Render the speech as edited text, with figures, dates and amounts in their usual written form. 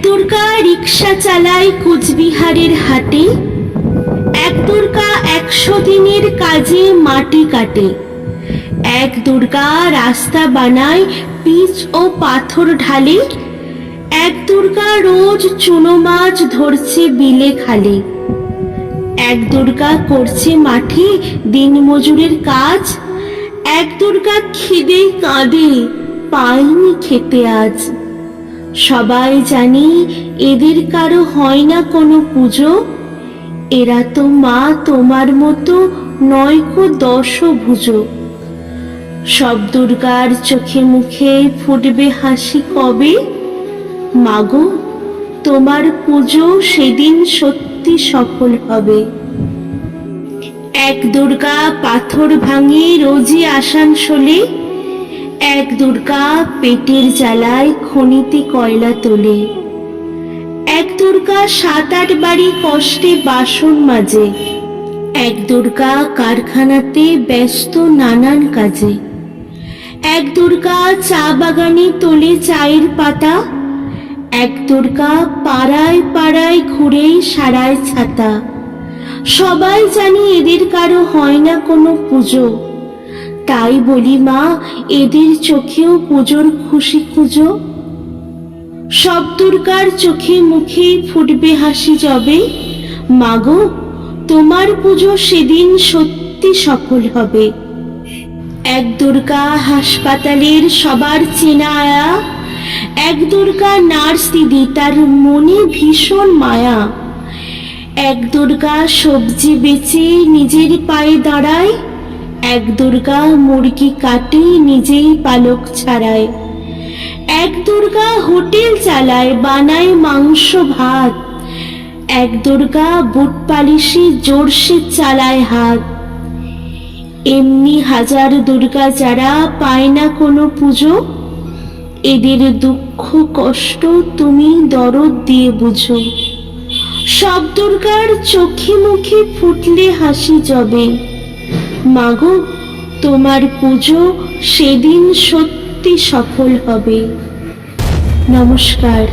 দুর্গা রিক্সা চালায় কুচবিহারের হাটে, এক দুর্গা 100 দিনের কাজে মাটি কাটে, এক দুর্গা রাস্তা বানায় পিচ ও পাথর ঢালে, এক দুর্গা রোজ চুনো মাছ ধরছে বিলে খালে, এক দুর্গা করছে মাঠে দিনমজুরের কাজ, এক দুর্গা খিদে কাঁদে পায়নি খেতে আজ। সবাই জানি এদের কারো হয় না কোনো পুজো, এরা তো মা তোমার মতো নয়কো দশভুজো। সব দুর্গার চোখে মুখে ফুটবে হাসি কবে, মাগো তোমার পুজো সেদিন সত্যি সফল হবে। এক দুর্গা পাথর ভাঙে রোজই আসানসোলে, এক দুর্গা পেটের জ্বালায় খনিতে কয়লা তোলে, এক দুর্গা 7-8 বাড়ি কষ্টে বাসন মাজে, এক দুর্গা কারখানাতে ব্যস্ত নানান কাজে, এক দুর্গা চা বাগানে তোলে চায়ের পাতা, এক দুর্গা পাড়ায় পাড়ায় ঘুরেই সারায় ছাতা। সবাই জানি এদের কারো হয় না কোনো পুজো, তাই বলি মা এদের চোখেও পুজোর খুশি খুঁজো। সব দুর্গার চোখে মুখে ফুটবে হাসি যবে, মাগো তোমার পুজো সেদিন সত্যি সফল হবে। এক দুর্গা হাসপাতালের সবার চেনা আয়া, এক দুর্গা নার্স দিদি তার মনে ভীষণ মায়া, এক দুর্গা সবজি বেচে নিজের পায়ে দাঁড়ায়, এক দুর্গা মুরগি কাটে নিজেই পালক ছাড়ায়, এক দুর্গা হোটেল চালায় বানায় মাংস ভাত, এক দুর্গা বুট পালিশে জোরসে চালায় হাত। এমনি হাজার দুর্গা যারা পায় না কোনো পুজো, এদের দুঃখ কষ্ট তুমি দরদ দিয়ে বুঝো। সব দুর্গার চোখে মুখে ফুটলে হাসি যবে, মাগো তোমার পুজো সেদিন সত্যি সফল হবে। নমস্কার।